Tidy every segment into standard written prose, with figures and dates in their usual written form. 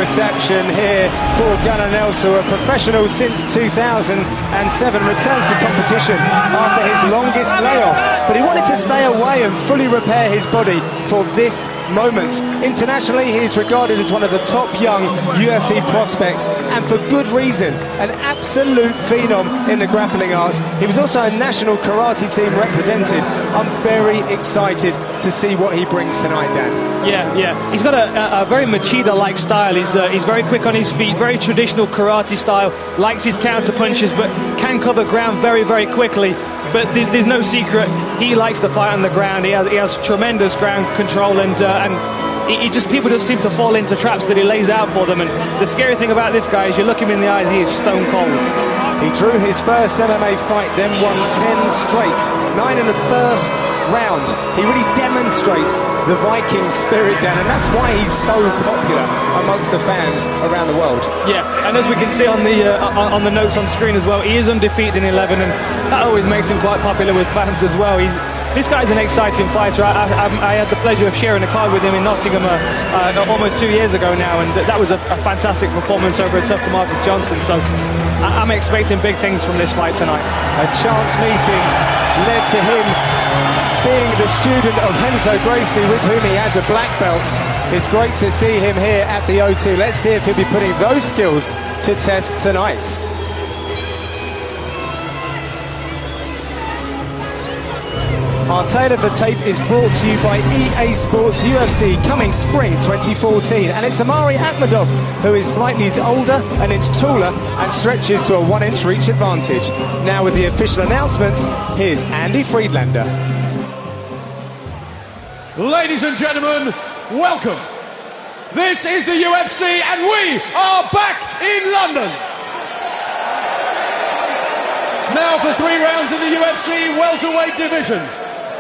reception here for Gunnar N, a professional since 2007, returns to competition after his longest layoff, but he wanted to stay away and fully repair his body for this moment. Internationally, he is regarded as one of the top young UFC prospects, and for good reason. An absolute phenom in the grappling arts. He was also a national karate team represented. I'm very excited to see what he brings tonight, Dan. Yeah. He's got a very Machida-like style. He's very quick on his feet, very traditional karate style, likes his counter punches, but can cover ground very, very quickly. But there's no secret, he likes to fight on the ground. He has tremendous ground control, and people just seem to fall into traps that he lays out for them. And the scary thing about this guy is you look him in the eyes, he is stone cold. He drew his first MMA fight, then won 10 straight, 9 in the first round. He really demonstrates the Viking spirit, Dan, and that's why he's so popular amongst the fans around the world. Yeah, and as we can see on the notes on screen as well, he is undefeated in 11, and that always makes him quite popular with fans as well. This guy's an exciting fighter. I had the pleasure of sharing a card with him in Nottingham almost 2 years ago now, and that was a fantastic performance over a tough Demarcus Johnson. So I'm expecting big things from this fight tonight. A chance meeting led to him being the student of Renzo Gracie, with whom he has a black belt. It's great to see him here at the O2. Let's see if he'll be putting those skills to test tonight. Our tale of the tape is brought to you by EA Sports UFC coming spring 2014, and it's Amari Akhmedov who is slightly older, an inch taller, and stretches to a 1-inch reach advantage. Now with the official announcements, here's Andy Friedlander. Ladies and gentlemen, welcome. This is the UFC, and we are back in London. Now for 3 rounds in the UFC welterweight division.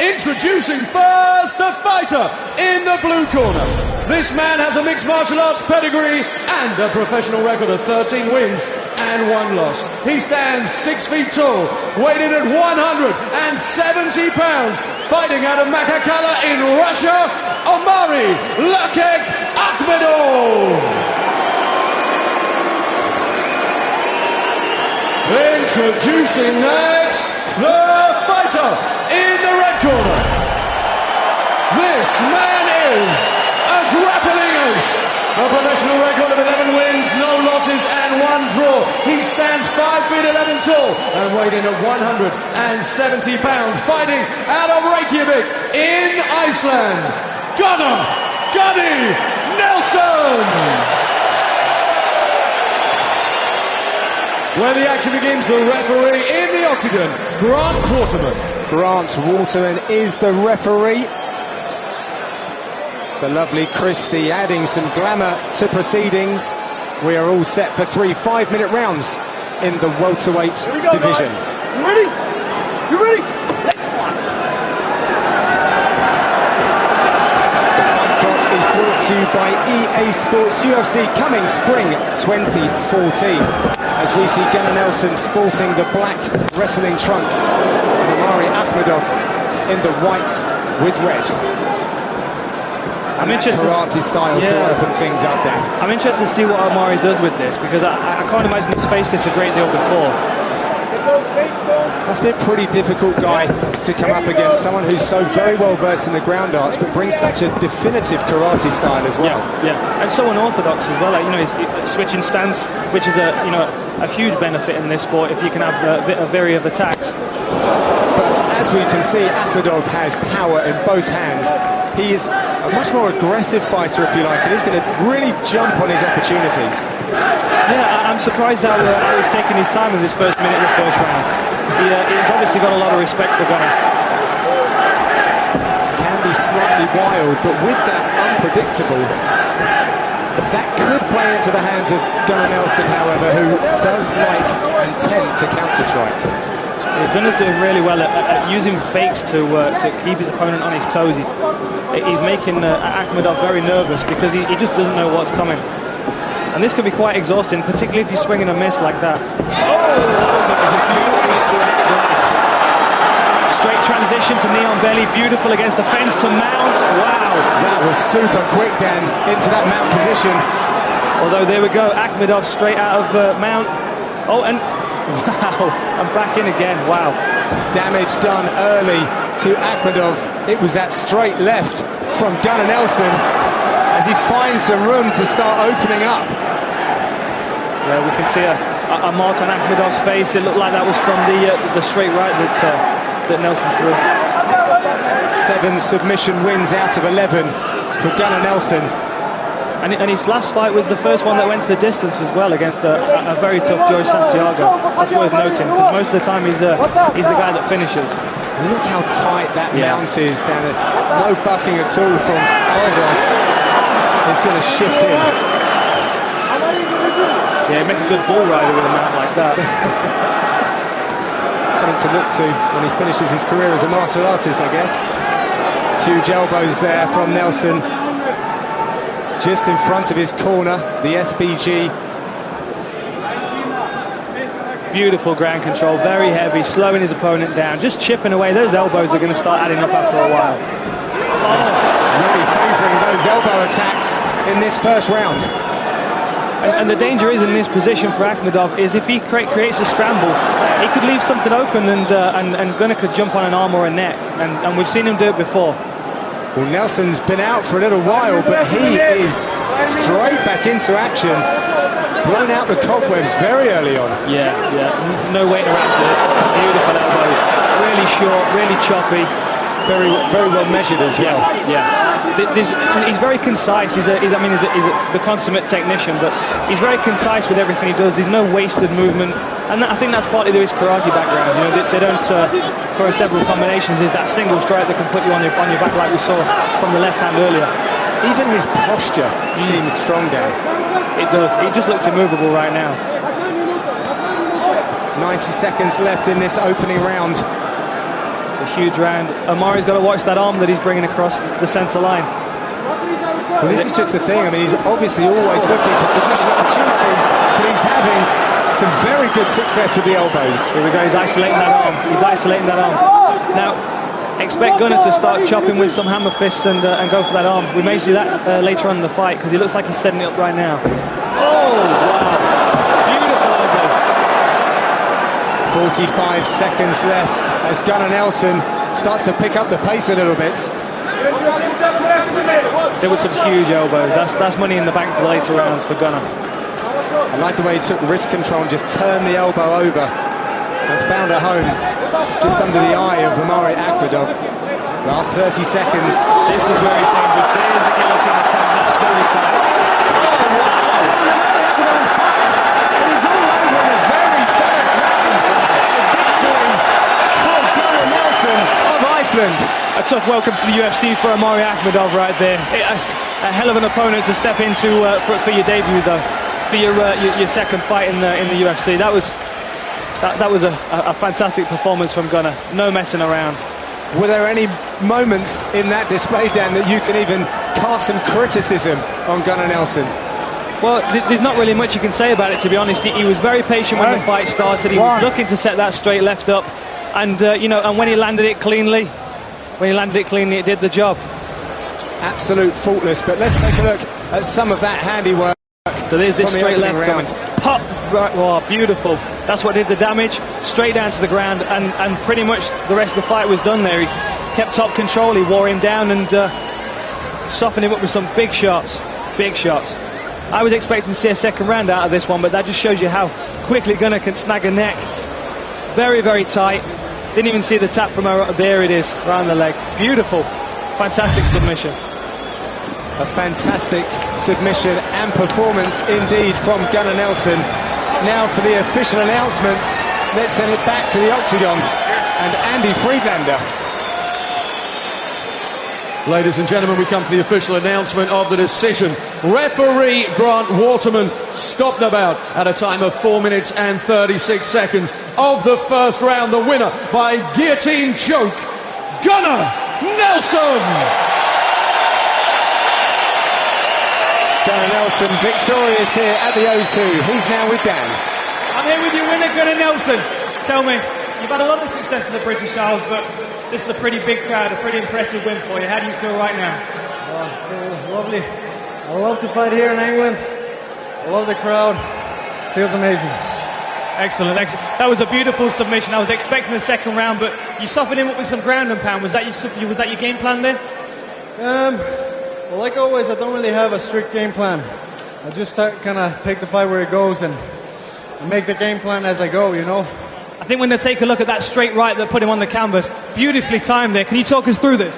Introducing first the fighter in the blue corner. This man has a mixed martial arts pedigree and a professional record of 13 wins and 1 loss. He stands 6 feet tall, weighed in at 170 pounds, fighting out of Makakala in Russia, Amari Lakek Akhmedov. Introducing next, the fighter in the red corner. This man is a grappling ace. A professional record of 11 wins, no losses, and 1 draw. He stands 5 feet 11 tall and weighed in at 170 pounds, fighting out of Reykjavik in Iceland, Gunnar Nelson. Where the action begins, the referee in the octagon, Grant Waterman. Grant Waterman is the referee. The lovely Christie adding some glamour to proceedings. We are all set for 3 5-minute rounds in the welterweight division. Guys. You ready? You ready? Is brought to you by EA Sports UFC coming spring 2014. As we see Gunnar Nelson sporting the black wrestling trunks and Amari Akhmedov in the white with red. I'm interested karate style to open things up there. I'm interested to see what Amari does with this, because I can't imagine he's faced this a great deal before. Must be a pretty difficult guy to come up against, someone who's so very well versed in the ground arts but brings such a definitive karate style as well. Yeah, and so unorthodox as well. Like, he's switching stance, which is a huge benefit in this sport if you can have a vary of attacks. But as we can see, Akhmedov has power in both hands. He is a much more aggressive fighter, if you like, and he's going to really jump on his opportunities. Yeah, I'm surprised how he's taking his time with his first minute of the first round. He's obviously got a lot of respect for Gunnar. Can be slightly wild, but with that unpredictable, that could play into the hands of Gunnar Nelson, however, who does like and tend to counter-strike. Gunnar's doing really well at using fakes to keep his opponent on his toes. He's making Akhmedov very nervous because he just doesn't know what's coming. And this can be quite exhausting, particularly if you swing and a miss like that. Straight transition to knee on belly, beautiful against the fence to mount. Wow. That was super quick, Dan, into that mount position. Although there we go, Akhmedov straight out of mount. Oh, and wow, I'm back in again. Wow. Damage done early to Akhmedov. It was that straight left from Gunnar Nelson as he finds some room to start opening up. Yeah, we can see a mark on Akhmedov's face. It looked like that was from the straight right that Nelson threw. 7 submission wins out of 11 for Gunnar Nelson. And his last fight was the first one that went to the distance as well, against a very tough George Santiago. That's worth noting, because most of the time he's the guy that finishes. Look how tight that mount is down there. No bucking at all from Akhmedov. He's going to shift in. Yeah, make a good bull rider with a mount like that. Something to look to when he finishes his career as a martial artist, I guess. Huge elbows there from Nelson. Just in front of his corner, the SBG. Beautiful ground control, very heavy, slowing his opponent down, just chipping away. Those elbows are going to start adding up after a while. Really favouring those elbow attacks in this first round. And the danger is in this position for Akhmedov is if he creates a scramble, he could leave something open and Gunnar could jump on an arm or a neck. And we've seen him do it before. Well, Nelson's been out for a little while, but he is straight back into action. Blown out the cobwebs very early on. Yeah, no waiting around for this. Beautiful elbows, really short, really choppy. Very well measured as well. Yeah. He's very concise. He's the consummate technician, but he's very concise with everything he does. There's no wasted movement, and I think that's partly to his karate background. You know, they don't throw several combinations. There's that single strike that can put you on your back, like we saw from the left hand earlier. Even his posture seems strong down. It does. He just looks immovable right now. 90 seconds left in this opening round. A huge round. Omari's got to watch that arm that he's bringing across the centre line. Well, this is just the thing. I mean, he's obviously always looking for submission opportunities, but he's having some very good success with the elbows. Here we go. He's isolating that arm. Now, expect Gunnar to start chopping with some hammer fists and go for that arm. We may see that later on in the fight, because he looks like he's setting it up right now. Oh, wow. Beautiful elbow. 45 seconds left as Gunnar Nelson starts to pick up the pace a little bit. There were some huge elbows. That's money in the bank for the later rounds for Gunnar. I like the way he took wrist control and just turned the elbow over and found a home just under the eye of Omari Akhmedov. Last 30 seconds. This is where he's dangerous. There's the guillotine attempt. That's very tight. A tough welcome to the UFC for Omari Akhmedov right there. A hell of an opponent to step into for your debut, though, for your second fight in the UFC. That was a fantastic performance from Gunnar. No messing around. Were there any moments in that display, Dan, that you can even cast some criticism on Gunnar Nelson? Well, there's not really much you can say about it, to be honest. He was very patient when the fight started. He was looking to set that straight left up, and and when he landed it cleanly, it did the job. Absolute faultless. But let's take a look at some of that handiwork. So there's this straight left coming. Pop! Right, oh, beautiful. That's what did the damage. Straight down to the ground, and pretty much the rest of the fight was done there. He kept top control. He wore him down and softened him up with some big shots. Big shots. I was expecting to see a second round out of this one, but that just shows you how quickly Gunnar can snag a neck. Very, very tight. Didn't even see the tap from her. There it is, around the leg. Beautiful. Fantastic submission. A fantastic submission and performance indeed from Gunnar Nelson. Now for the official announcements, let's send it back to the Octagon and Andy Friedlander. Ladies and gentlemen, we come to the official announcement of the decision. Referee Grant Waterman stopped the bout at a time of 4 minutes and 36 seconds of the first round. The winner by guillotine choke, Gunnar Nelson! Gunnar Nelson victorious here at the O2. He's now with Dan. I'm here with your winner, Gunnar Nelson. Tell me, you've had a lot of success in the British Isles, but this is a pretty big crowd, a pretty impressive win for you. How do you feel right now? Oh, it was lovely. I love to fight here in England. I love the crowd. Feels amazing. Excellent, excellent. That was a beautiful submission. I was expecting the second round, but you suffered him up with some ground and pound. Was that your game plan there? Well, like always, I don't really have a strict game plan. I just kind of take the fight where it goes and make the game plan as I go, you know. I think when they take a look at that straight right that put him on the canvas, beautifully timed there. Can you talk us through this?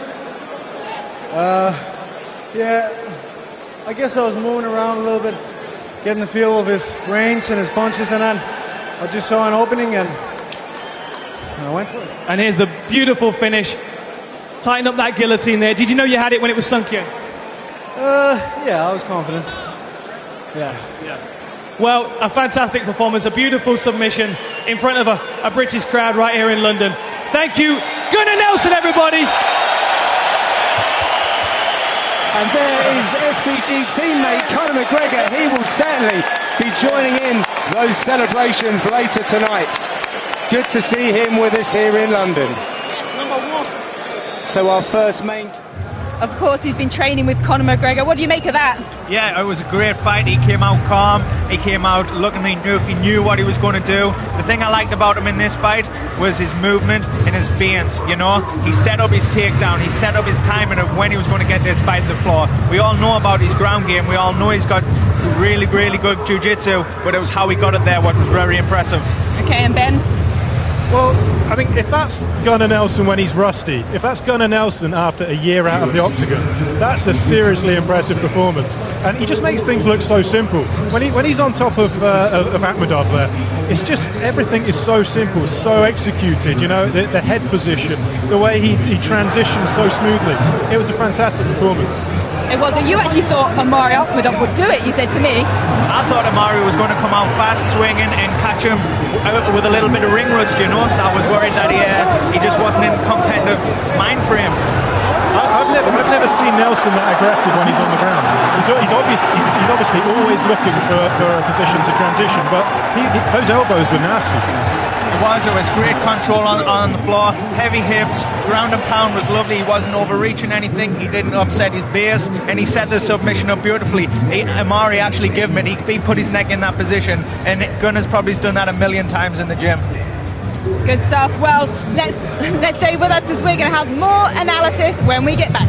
Yeah, I guess I was moving around a little bit, getting the feel of his range and his punches, and then I just saw an opening and I went for it. And here's the beautiful finish. Tighten up that guillotine there. Did you know you had it when it was sunk in? Yeah, I was confident. Yeah. Well, a fantastic performance, a beautiful submission in front of a British crowd right here in London. Thank you, Gunnar Nelson, everybody. And there is SBG teammate Conor McGregor. He will certainly be joining in those celebrations later tonight. Good to see him with us here in London. So our first main... Of course, he's been training with Conor McGregor. What do you make of that? Yeah, it was a great fight. He came out calm. He came out looking as if he knew what he was going to do. The thing I liked about him in this fight was his movement and his feints, you know. He set up his takedown. He set up his timing of when he was going to get this fight to the floor. We all know about his ground game. We all know he's got really, really good jiu-jitsu, but it was how he got it there what was very impressive. Okay, and Ben? Well, I think if that's Gunnar Nelson when he's rusty, if that's Gunnar Nelson after a year out of the octagon, that's a seriously impressive performance. And he just makes things look so simple. When he's on top of Akhmedov there, it's just everything is so simple, so executed. You know, the head position, the way he transitions so smoothly. It was a fantastic performance. It was, and you actually thought Omari Akhmedov would do it, you said to me. I thought Omari was going to come out fast, swinging, and catch him with a little bit of ring rust, you know. I was worried that he just wasn't in competitive mind frame. I've never seen Nelson that aggressive when he's on the ground. He's obviously always looking for a position to transition, but those elbows were nasty. It was great control on the floor, heavy hips, ground and pound was lovely. He wasn't overreaching anything, he didn't upset his base, and he set the submission up beautifully. Omari actually gave him it. He put his neck in that position, and Gunnar's probably done that a million times in the gym. Good stuff. Well, let's stay with us as we're going to have more analysis when we get back.